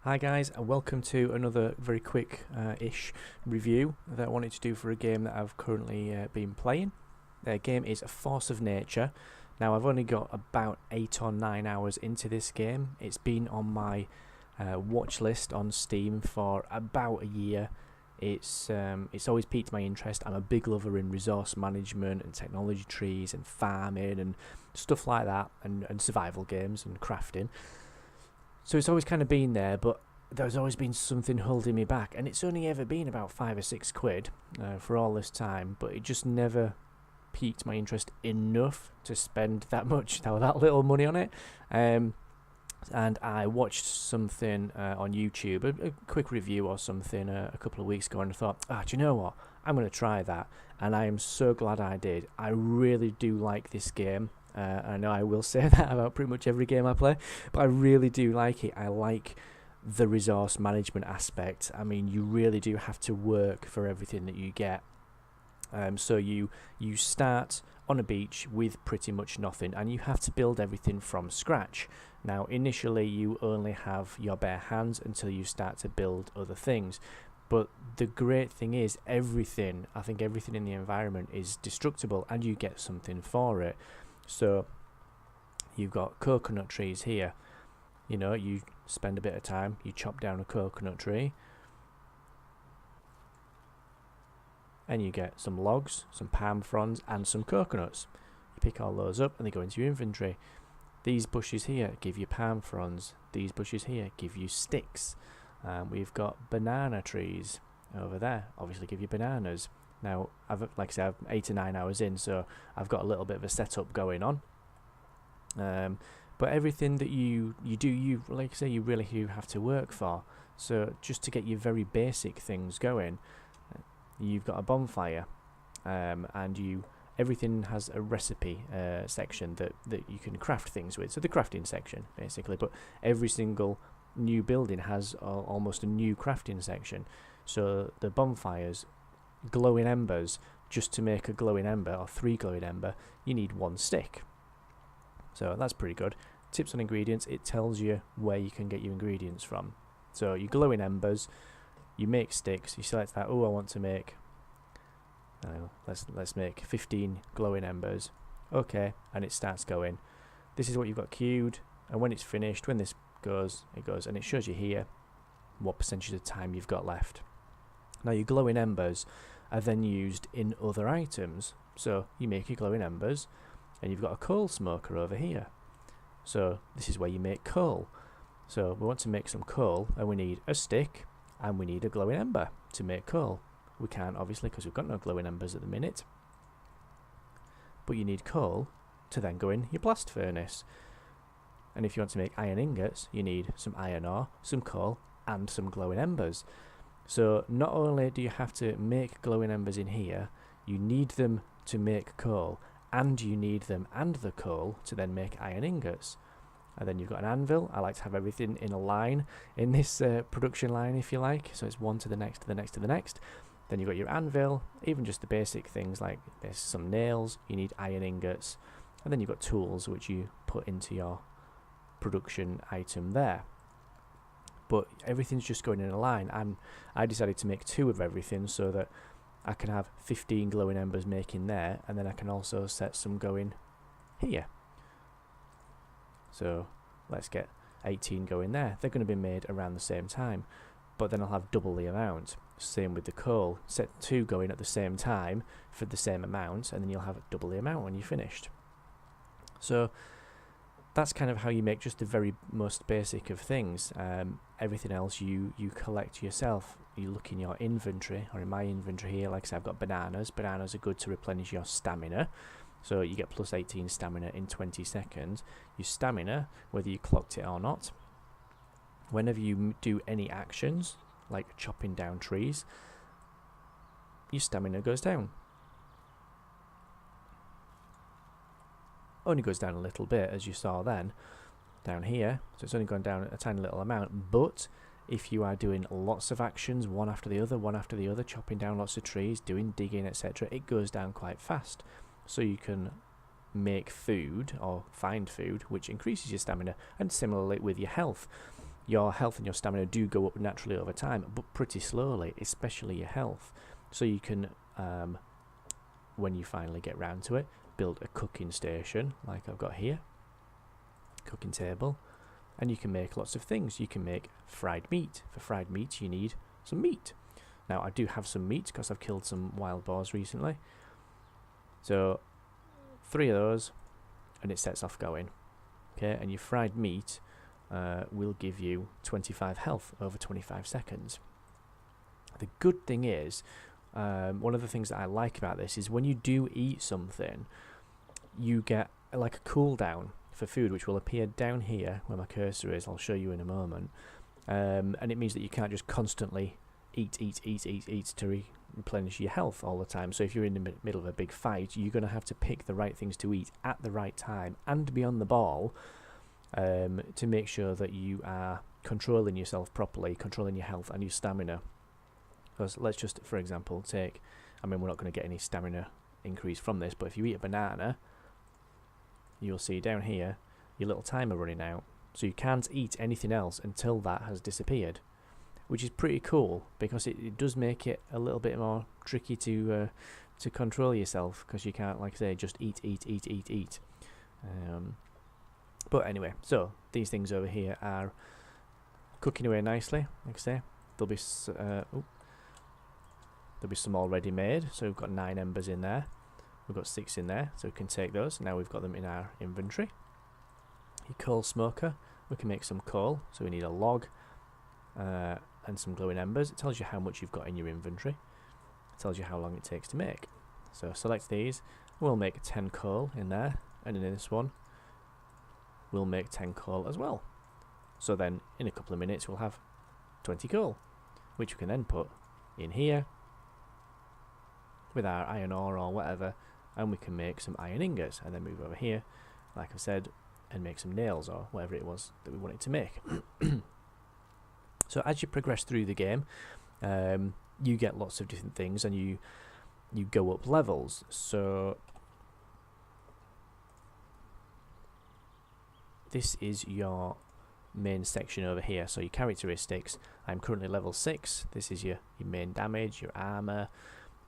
Hi guys, and welcome to another very quick-ish review that I wanted to do for a game that I've currently been playing. The game is Force of Nature. Now I've only got about 8 or 9 hours into this game. It's been on my watch list on Steam for about a year. It's always piqued my interest. I'm a big lover in resource management and technology trees and farming and stuff like that, and survival games and crafting. So it's always kind of been there, but there's always been something holding me back. And it's only ever been about £5 or £6 for all this time, but it just never piqued my interest enough to spend that little money on it. And I watched something on YouTube, a quick review or something a couple of weeks ago, and I thought, do you know what? I'm going to try that. And I am so glad I did. I really do like this game. I know I will say that about pretty much every game I play, but I really do like it. I like the resource management aspect. I mean, you really do have to work for everything that you get. So you start on a beach with pretty much nothing, and you have to build everything from scratch. Now, initially, you only have your bare hands until you start to build other things. But the great thing is, everything in the environment is destructible, and you get something for it. So you've got coconut trees here. You know, you spend a bit of time, you chop down a coconut tree, and you get some logs, some palm fronds, and some coconuts. You pick all those up and they go into your inventory. These bushes here give you palm fronds. These bushes here give you sticks. We've got banana trees over there, obviously give you bananas. Now, like I said, I'm 8 or 9 hours in, so I've got a little bit of a setup going on. But everything that you do, like I say, you really do have to work for. So just to get your very basic things going, you've got a bonfire, and everything has a recipe section that you can craft things with. So the crafting section, basically. But every single new building has almost a new crafting section. So the bonfires, glowing embers, just to make a glowing ember or 3 glowing ember, you need 1 stick. So that's pretty good. Tips on ingredients, it tells you where you can get your ingredients from. So you glowing embers, you make sticks, you select that, I want to make, let's make 15 glowing embers. Okay, and it starts going. This is what you've got queued, and when it's finished, when this goes, it goes, and it shows you here what percentage of time you've got left. Now your glowing embers are then used in other items. So you make your glowing embers, and you've got a coal smoker over here. So this is where you make coal. So we want to make some coal, and we need a stick, and we need a glowing ember to make coal. We can't, obviously, because we've got no glowing embers at the minute. But you need coal to then go in your blast furnace. And if you want to make iron ingots, you need some iron ore, some coal, and some glowing embers. So not only do you have to make glowing embers in here, you need them to make coal, and you need them and the coal to then make iron ingots. And then you've got an anvil. I like to have everything in a line, in this production line, if you like. So it's one to the next, to the next, to the next. Then you've got your anvil, even just the basic things like there's some nails, you need iron ingots. And then you've got tools, which you put into your production item there. But everything's just going in a line, and I decided to make 2 of everything so that I can have 15 glowing embers making there, and then I can also set some going here. So let's get 18 going there. They're going to be made around the same time, but then I'll have double the amount. Same with the coal. Set 2 going at the same time for the same amount, and then you'll have double the amount when you're finished. So that's kind of how you make just the very most basic of things. Everything else you collect yourself. You look in your inventory, or in my inventory here, like I said, I've got bananas. Bananas are good to replenish your stamina. So you get plus 18 stamina in 20 seconds. Your stamina, whether you clocked it or not, whenever you do any actions, like chopping down trees, your stamina goes down. Only goes down a little bit, as you saw then, down here. So it's only gone down a tiny little amount, but if you are doing lots of actions, one after the other, chopping down lots of trees, doing digging, etc., it goes down quite fast. So you can make food or find food, which increases your stamina, and similarly with your health. your health and your stamina do go up naturally over time, but pretty slowly, especially your health. So you can, when you finally get round to it, build a cooking station like I've got here, cooking table, and you can make lots of things. You can make fried meat. For fried meat you need some meat. Now I do have some meat because I've killed some wild boars recently, so 3 of those and it sets off going. Okay, and your fried meat will give you 25 health over 25 seconds. The good thing is, one of the things that I like about this is when you do eat something, you get like a cooldown for food, which will appear down here where my cursor is. I'll show you in a moment. And it means that you can't just constantly eat to replenish your health all the time. So if you're in the middle of a big fight, you're going to have to pick the right things to eat at the right time and be on the ball, to make sure that you are controlling yourself properly, controlling your health and your stamina. Because let's just, for example, take, I mean, we're not going to get any stamina increase from this, but if you eat a banana, you'll see down here your little timer running out. So you can't eat anything else until that has disappeared, which is pretty cool, because it does make it a little bit more tricky to control yourself, because you can't, like I say, just eat. But anyway, so these things over here are cooking away nicely. Like I say, there'll be some already made. So we've got 9 embers in there. We've got 6 in there, so we can take those. Now we've got them in our inventory. Your coal smoker, we can make some coal. So we need a log and some glowing embers. It tells you how much you've got in your inventory. It tells you how long it takes to make. So select these. We'll make 10 coal in there, and in this one we'll make 10 coal as well. So then in a couple of minutes we'll have 20 coal, which we can then put in here with our iron ore or whatever, and we can make some iron ingots, and then move over here, like I've said, and make some nails or whatever it was that we wanted to make. So as you progress through the game, you get lots of different things, and you go up levels. So this is your main section over here. So your characteristics, I'm currently level 6. This is your main damage, your armor,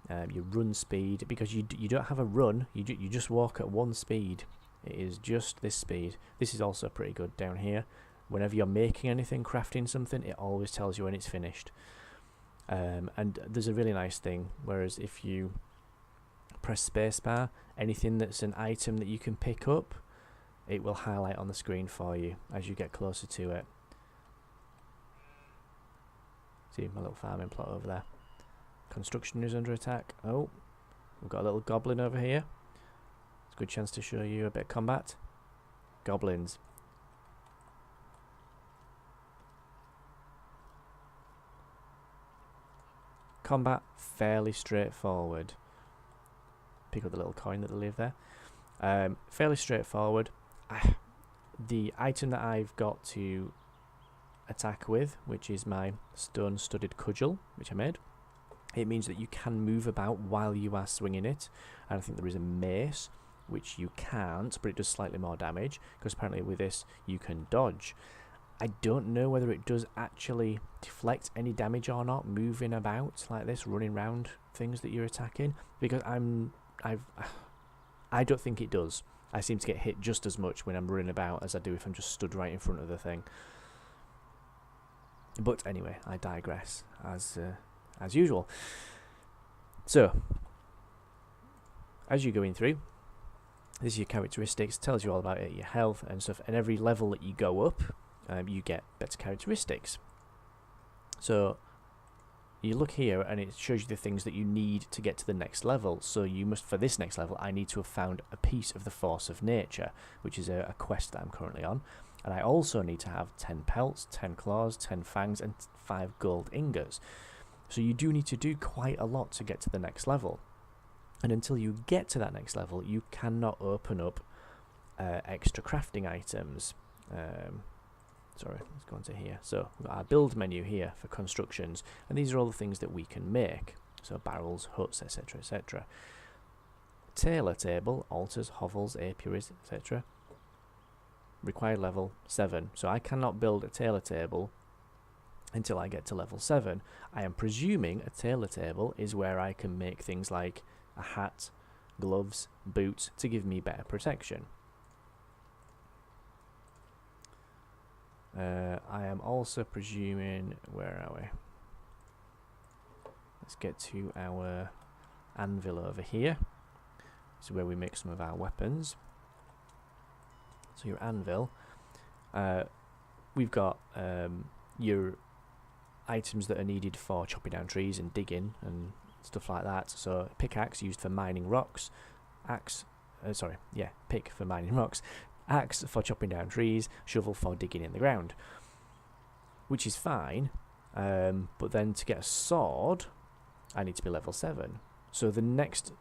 your run speed, because you don't have a run, you just walk at 1 speed. It is just this speed. This is also pretty good down here. Whenever you're making anything, crafting something, it always tells you when it's finished. And there's a really nice thing, whereas if you press spacebar, anything that's an item that you can pick up, it will highlight on the screen for you as you get closer to it. See my little farming plot over there. Construction is under attack. Oh, we've got a little goblin over here. It's a good chance to show you a bit of combat. Goblins. Combat fairly straightforward. Pick up the little coin that they leave there. Fairly straightforward. The item that I've got to attack with, which is my stone studded cudgel, which I made, it means that you can move about while you are swinging it. And I think there is a mace, which you can't, but it does slightly more damage, because apparently with this you can dodge. I don't know whether it does actually deflect any damage or not, moving about like this, running around things that you're attacking, because I don't think it does. I seem to get hit just as much when I'm running about as I do if I'm just stood right in front of the thing. But anyway, I digress as usual. So, as you're going through, this is your characteristics, tells you all about it, your health and stuff, and every level that you go up, you get better characteristics. So you look here and it shows you the things that you need to get to the next level. So you must, for this next level, I need to have found a piece of the Force of Nature, which is a quest that I'm currently on. And I also need to have 10 pelts, 10 claws, 10 fangs, and 5 gold ingots. So you do need to do quite a lot to get to the next level. And until you get to that next level, you cannot open up extra crafting items. Sorry, let's go into here. So we've got our build menu here for constructions, and these are all the things that we can make. So barrels, huts, etc, etc. Tailor table, altars, hovels, apiaries, etc. required level 7. So I cannot build a tailor table until I get to level 7. I am presuming a tailor table is where I can make things like a hat, gloves, boots to give me better protection. I am also presuming, where are we? Let's get to our anvil over here. This is where we make some of our weapons. So your anvil, we've got your items that are needed for chopping down trees and digging and stuff like that. So pickaxe used for mining rocks, pick for mining rocks, axe for chopping down trees, shovel for digging in the ground, which is fine. But then to get a sword, I need to be level 7. So the next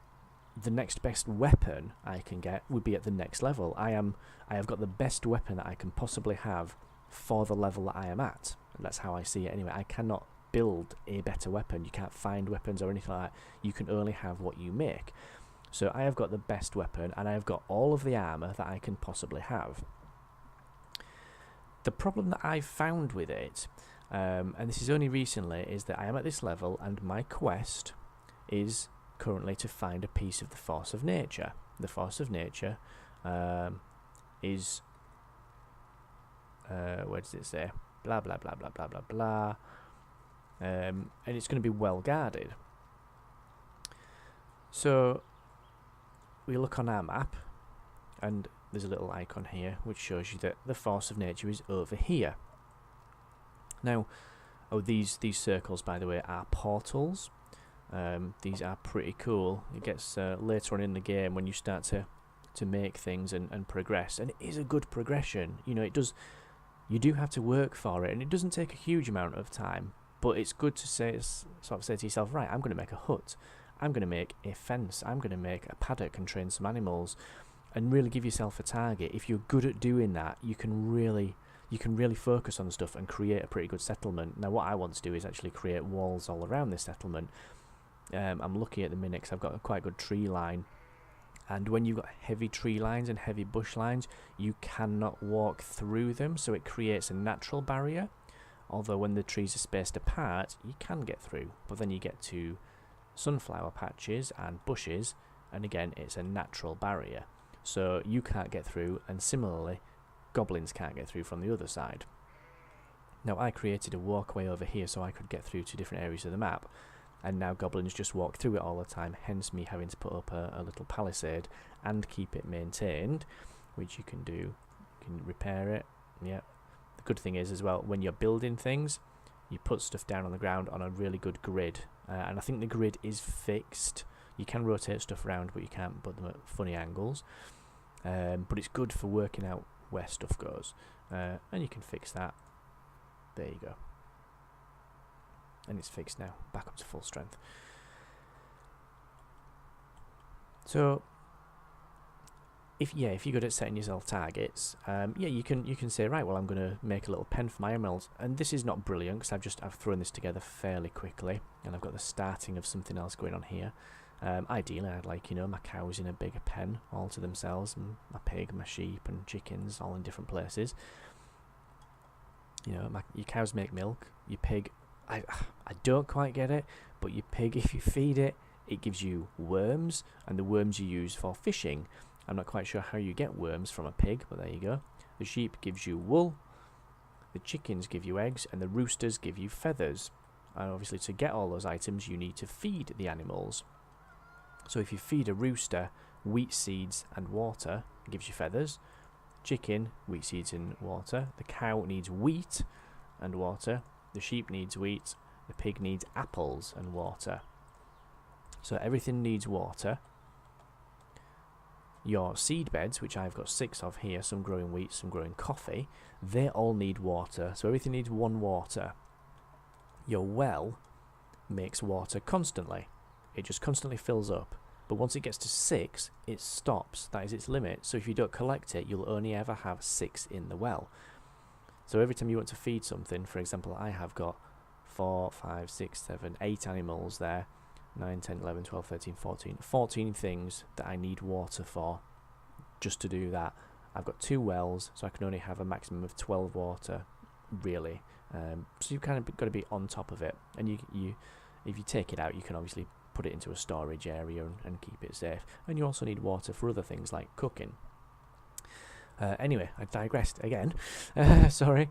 best weapon I can get would be at the next level. I have got the best weapon that I can possibly have for the level that I am at. That's how I see it anyway. I cannot build a better weapon. You can't find weapons or anything like that. You can only have what you make. So I have got the best weapon, and I have got all of the armor that I can possibly have. The problem that I've found with it, and this is only recently, is that I am at this level and my quest is currently to find a piece of the force of nature. The force of nature is where does it say? Blah blah blah blah blah blah blah. And it's going to be well guarded. So we look on our map, and there's a little icon here which shows you that the force of nature is over here. Now, these circles, by the way, are portals. These are pretty cool. It gets later on in the game when you start to make things and progress, and it is a good progression. You know, it does. You do have to work for it, and it doesn't take a huge amount of time. But it's good to say to yourself, right, I'm going to make a hut. I'm going to make a fence. I'm going to make a paddock and train some animals, and really give yourself a target. If you're good at doing that, you can really focus on stuff and create a pretty good settlement. Now, what I want to do is actually create walls all around this settlement. I'm lucky at the minute because I've got a quite good tree line. And when you've got heavy tree lines and heavy bush lines, you cannot walk through them, so it creates a natural barrier. Although when the trees are spaced apart, you can get through. But then you get to sunflower patches and bushes, and again, it's a natural barrier. So you can't get through, and similarly, goblins can't get through from the other side. Now, I created a walkway over here so I could get through to different areas of the map. And now goblins just walk through it all the time, hence me having to put up a little palisade and keep it maintained, which you can do. You can repair it. Yeah. The good thing is as well, when you're building things, you put stuff down on the ground on a really good grid. And I think the grid is fixed. You can rotate stuff around, but you can't put them at funny angles. But it's good for working out where stuff goes. And you can fix that. There you go. And it's fixed now, back up to full strength. So, if you're good at setting yourself targets, you can say, right, well, I'm going to make a little pen for my emeralds, and this is not brilliant because I've thrown this together fairly quickly, and I've got the starting of something else going on here. Ideally, I'd like my cows in a bigger pen all to themselves, and my pig, my sheep, and chickens all in different places. Your cows make milk. Your pig, I don't quite get it, but your pig, if you feed it, it gives you worms, and the worms you use for fishing. I'm not quite sure how you get worms from a pig, but there you go. The sheep gives you wool, the chickens give you eggs, and the roosters give you feathers. And obviously to get all those items, you need to feed the animals. So if you feed a rooster wheat seeds and water, it gives you feathers. Chicken, wheat seeds and water. The cow needs wheat and water. The sheep needs wheat. The pig needs apples and water. So everything needs water. Your seed beds, which I've got 6 of here, some growing wheat, some growing coffee, they all need water. So everything needs 1 water. Your well makes water constantly. It just constantly fills up. But once it gets to 6, it stops. That is its limit. So if you don't collect it, you'll only ever have 6 in the well. So every time you want to feed something, for example, I have got 4, 5, 6, 7, 8 animals there. 9, 10, 11, 12, 13, 14. 14 things that I need water for just to do that. I've got 2 wells, so I can only have a maximum of 12 water, really. So you've kind of got to be on top of it, and you if you take it out, you can obviously put it into a storage area and keep it safe. And you also need water for other things like cooking. Anyway, I digressed again. Sorry.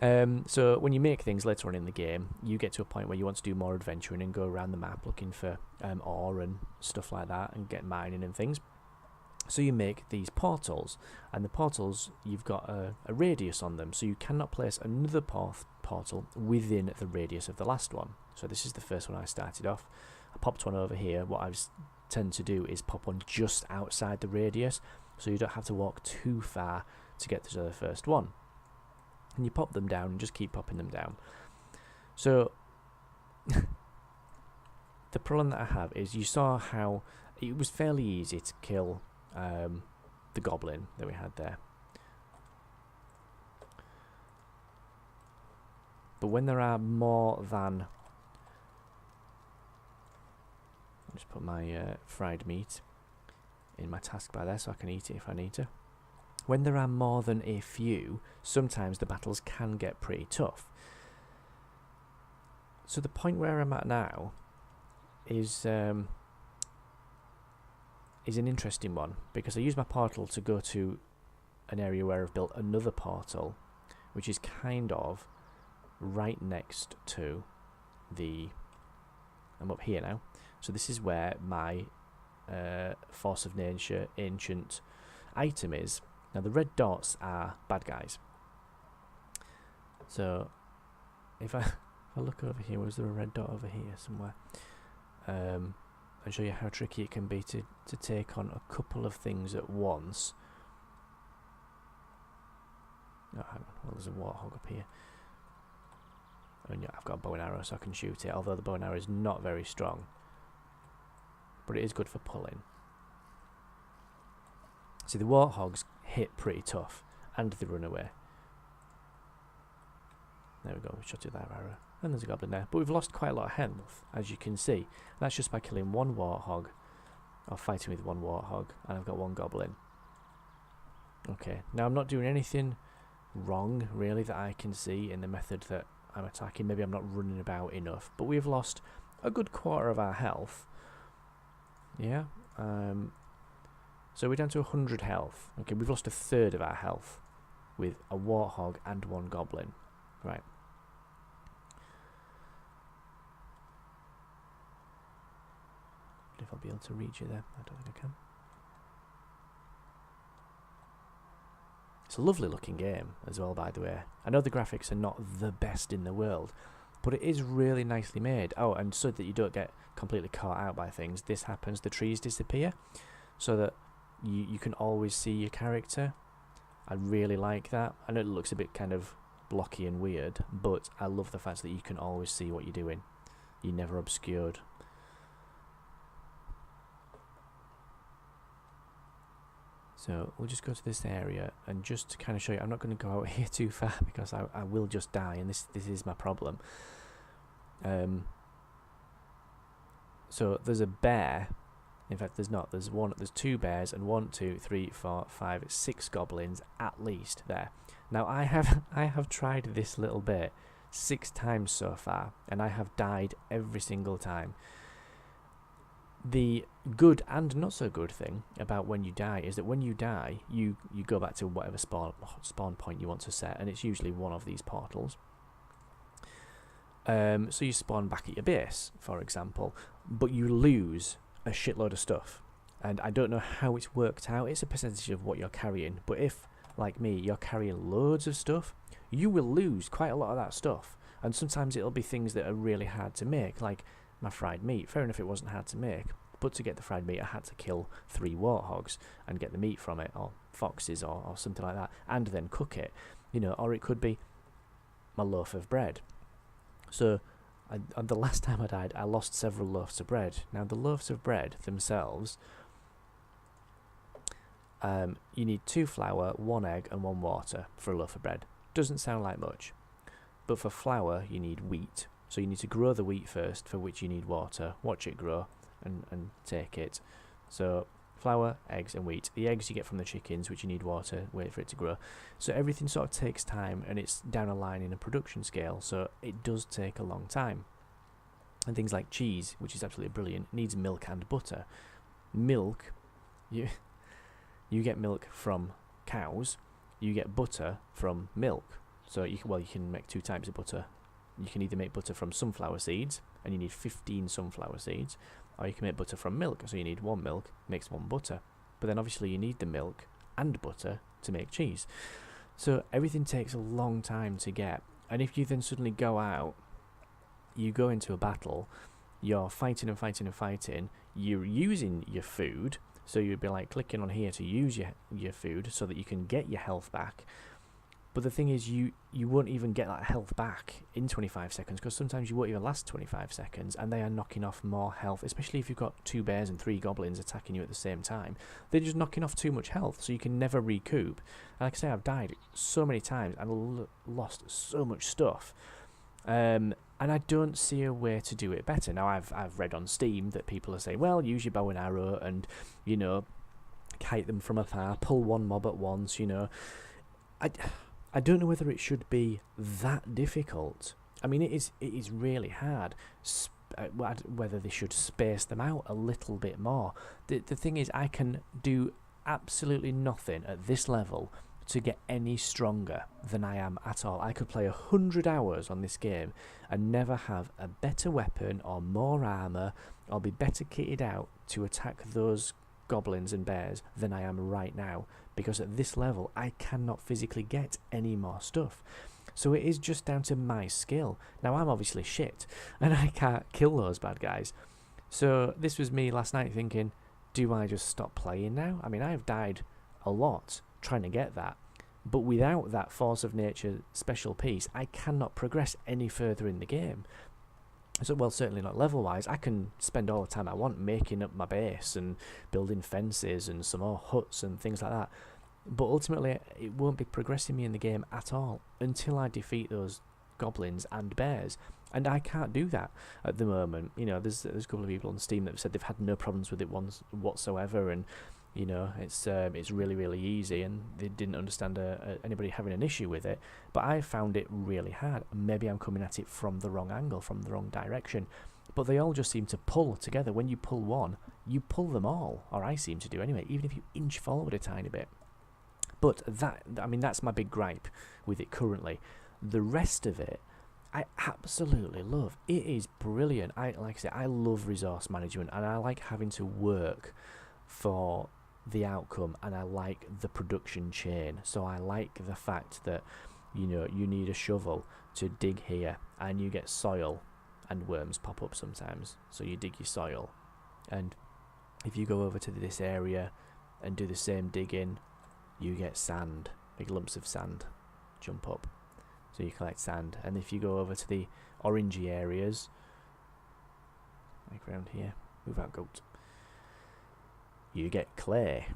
So when you make things later on in the game, you get to a point where you want to do more adventuring and go around the map looking for ore and stuff like that, and get mining and things. So you make these portals, and the portals, you've got a radius on them, so you cannot place another portal within the radius of the last one. So this is the first one I started off. I popped one over here. What I tend to do is pop one just outside the radius, so you don't have to walk too far to get to the first one. And you pop them down and just keep popping them down. So the problem that I have is, you saw how it was fairly easy to kill the goblin that we had there. But when there are more than... I'll just put my fried meat in my taskbar there so I can eat it if I need to. When there are more than a few, sometimes the battles can get pretty tough. So the point where I'm at now is an interesting one, because I use my portal to go to an area where I've built another portal, which is kind of right next to the... I'm up here now. So this is where my Force of Nature ancient item is. Now the red dots are bad guys. So if I look over here, was there a red dot over here somewhere? And show you how tricky it can be to take on a couple of things at once. Oh, hang on. Well, there's a warthog up here. And yeah, I've got a bow and arrow, so I can shoot it, although the bow and arrow is not very strong. But it is good for pulling. See, the warthogs hit pretty tough, and they run away. There we go, we shot it with that arrow. And there's a goblin there. But we've lost quite a lot of health, as you can see. That's just by killing one warthog, or fighting with one warthog, and I've got one goblin. Okay, now I'm not doing anything wrong, really, that I can see in the method that I'm attacking. Maybe I'm not running about enough, but we've lost a good quarter of our health. Yeah, so we're down to 100 health. Okay, we've lost a third of our health with a warthog and one goblin. Right. If I'll be able to reach you there. I don't think I can. It's a lovely looking game as well, by the way. I know the graphics are not the best in the world, but it is really nicely made. Oh, and so that you don't get completely caught out by things, this happens, the trees disappear, so that you can always see your character. I really like that. I know it looks a bit kind of blocky and weird, but I love the fact that you can always see what you're doing. You're never obscured. So we'll just go to this area, and just to kind of show you, I'm not going to go out here too far because I will just die, and this is my problem. So there's a bear. In fact, there's not. There's 2 bears and 1, 2, 3, 4, 5, 6 goblins at least there. Now I have tried this little bit 6 times so far, and I have died every single time. The good and not so good thing about when you die is that when you die, you go back to whatever spawn point you want to set, and it's usually one of these portals. So you spawn back at your base, for example, but you lose a shitload of stuff, and I don't know how it's worked out. It's a percentage of what you're carrying, but if, like me, you're carrying loads of stuff, you will lose quite a lot of that stuff, and sometimes it'll be things that are really hard to make, like my fried meat. Fair enough, it wasn't hard to make, but to get the fried meat I had to kill 3 warthogs and get the meat from it, or foxes, or something like that, and then cook it, you know. Or it could be my loaf of bread. So the last time I died, I lost several loaves of bread. Now the loaves of bread themselves, you need 2 flour, 1 egg and 1 water for a loaf of bread. Doesn't sound like much, but for flour you need wheat. So you need to grow the wheat first, for which you need water, watch it grow, and take it. So flour, eggs and wheat. The eggs you get from the chickens, which you need water, wait for it to grow. So everything sort of takes time, and it's down a line in a production scale, so it does take a long time. And things like cheese, which is absolutely brilliant, needs milk and butter. Milk, you get milk from cows, you get butter from milk. So you can make 2 types of butter. You can either make butter from sunflower seeds, and you need 15 sunflower seeds, or you can make butter from milk, so you need 1 milk, makes 1 butter. But then obviously you need the milk and butter to make cheese. So everything takes a long time to get, and if you then suddenly go out, you go into a battle, you're fighting and fighting and fighting, you're using your food, so you'd be like clicking on here to use your food so that you can get your health back. But the thing is, you won't even get that health back in 25 seconds, because sometimes you won't even last 25 seconds, and they are knocking off more health, especially if you've got 2 bears and 3 goblins attacking you at the same time. They're just knocking off too much health, so you can never recoup. And like I say, I've died so many times and lost so much stuff. And I don't see a way to do it better. Now, I've read on Steam that people are saying, well, use your bow and arrow and, kite them from afar, pull 1 mob at once, I don't know whether it should be that difficult. I mean, it is really hard. Whether they should space them out a little bit more. The thing is, I can do absolutely nothing at this level to get any stronger than I am at all. I could play 100 hours on this game and never have a better weapon or more armor or be better kitted out to attack those goblins and bears than I am right now, because at this level I cannot physically get any more stuff. So it is just down to my skill. Now, I'm obviously shit and I can't kill those bad guys. So this was me last night thinking, do I just stop playing now? I mean, I've died a lot trying to get that, but without that Force of Nature special piece, I cannot progress any further in the game. So, well, certainly not level-wise. I can spend all the time I want making up my base and building fences and some more huts and things like that. But ultimately, it won't be progressing me in the game at all until I defeat those goblins and bears. And I can't do that at the moment. There's a couple of people on Steam that have said they've had no problems with it whatsoever, and it's really, really easy, and they didn't understand anybody having an issue with it. But I found it really hard. Maybe I'm coming at it from the wrong angle, from the wrong direction. But they all just seem to pull together. When you pull one, you pull them all, or I seem to do anyway, even if you inch forward a tiny bit. But that's my big gripe with it currently. The rest of it, I absolutely love. It is brilliant. Like I said, I love resource management, and I like having to work for the outcome, and I like the production chain. So I like the fact that you need a shovel to dig here, and you get soil, and worms pop up sometimes, so you dig your soil, and if you go over to this area and do the same digging, you get sand, big lumps of sand jump up, so you collect sand. And if you go over to the orangey areas, like around here, move out goat, you get clay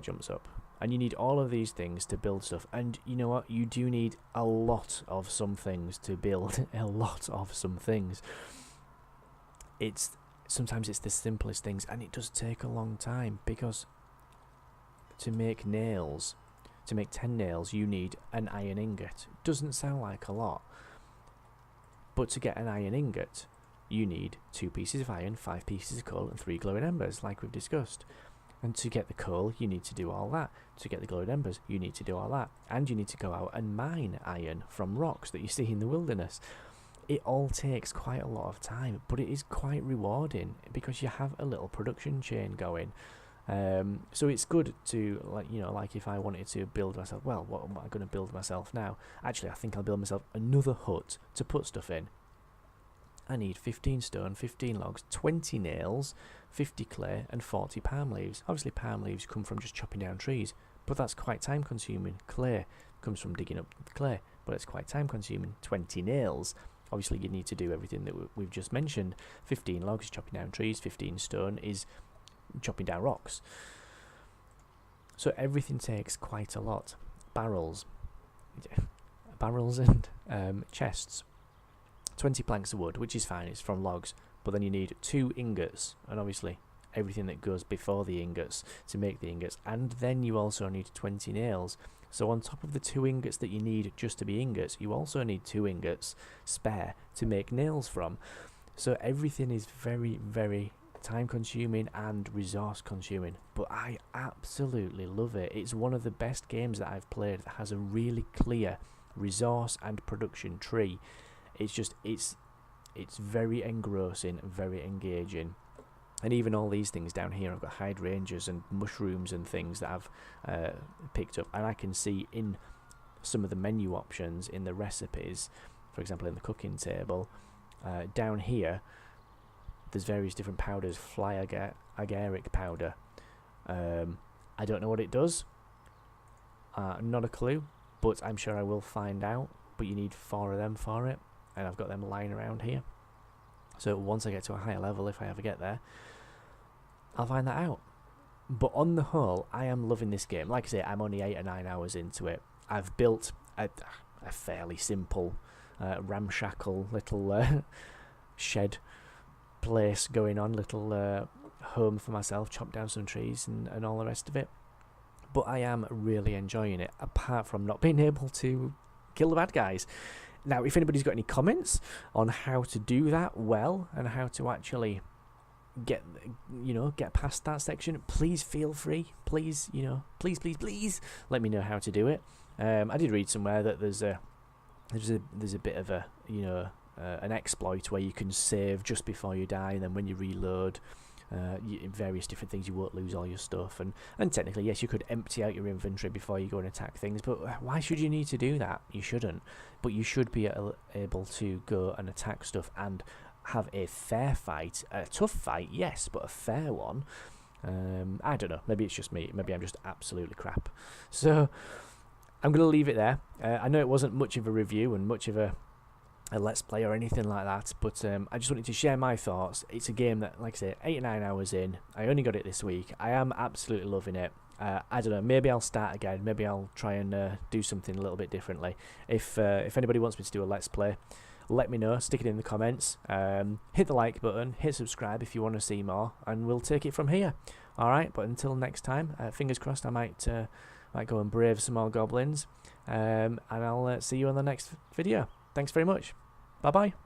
jumps up. And you need all of these things to build stuff. And you know what? You do need a lot of some things to build a lot of some things. Sometimes it's the simplest things, and it does take a long time, because to make nails, to make 10 nails, you need an iron ingot. Doesn't sound like a lot, but to get an iron ingot, you need 2 pieces of iron, 5 pieces of coal, and 3 glowing embers, like we've discussed. And to get the coal, you need to do all that. To get the glowing embers, you need to do all that. And you need to go out and mine iron from rocks that you see in the wilderness. It all takes quite a lot of time, but it is quite rewarding, because you have a little production chain going. So it's good to, like if I wanted to build myself, well, what am I going to build myself now? Actually, I think I'll build myself another hut to put stuff in. I need 15 stone, 15 logs, 20 nails, 50 clay, and 40 palm leaves. Obviously, palm leaves come from just chopping down trees, but that's quite time consuming. Clay comes from digging up the clay, but it's quite time consuming. 20 nails. Obviously, you need to do everything that we've just mentioned. 15 logs is chopping down trees, 15 stone is chopping down rocks. So everything takes quite a lot. Barrels and chests. 20 planks of wood, which is fine, it's from logs, but then you need 2 ingots, and obviously everything that goes before the ingots to make the ingots, and then you also need 20 nails. So on top of the 2 ingots that you need just to be ingots, you also need 2 ingots spare to make nails from. So everything is very, very time consuming and resource consuming, but I absolutely love it. It's one of the best games that I've played that has a really clear resource and production tree. It's very engrossing, very engaging. And even all these things down here, I've got hydrangeas and mushrooms and things that I've picked up, and I can see in some of the menu options in the recipes, for example in the cooking table, down here there's various different powders. Fly agaric powder. I don't know what it does. Not a clue, but I'm sure I will find out. But you need 4 of them for it, and I've got them lying around here. So once I get to a higher level, if I ever get there, I'll find that out. But on the whole, I am loving this game. Like I say, I'm only 8 or 9 hours into it. I've built a fairly simple, ramshackle little shed place going on, little home for myself, chopped down some trees and all the rest of it. But I am really enjoying it, apart from not being able to kill the bad guys. Now, if anybody's got any comments on how to do that well and how to actually get past that section, please feel free. Please, please let me know how to do it. I did read somewhere that there's a bit of a an exploit where you can save just before you die, and then when you reload, various different things, you won't lose all your stuff, and technically yes, you could empty out your inventory before you go and attack things, but why should you need to do that? You shouldn't, but you should be able to go and attack stuff and have a fair fight, a tough fight, yes, but a fair one. I don't know, maybe it's just me, maybe I'm just absolutely crap. So I'm going to leave it there. I know it wasn't much of a review and much of a let's play or anything like that, but I just wanted to share my thoughts. It's a game that, like I say, 8 or 9 hours in. I only got it this week. I am absolutely loving it. I don't know, maybe I'll start again, maybe I'll try and do something a little bit differently. If anybody wants me to do a let's play, let me know, stick it in the comments, hit the like button, hit subscribe if you want to see more, and we'll take it from here. Alright, but until next time, fingers crossed I might go and brave some more goblins, and I'll see you on the next video. Thanks very much. Bye-bye.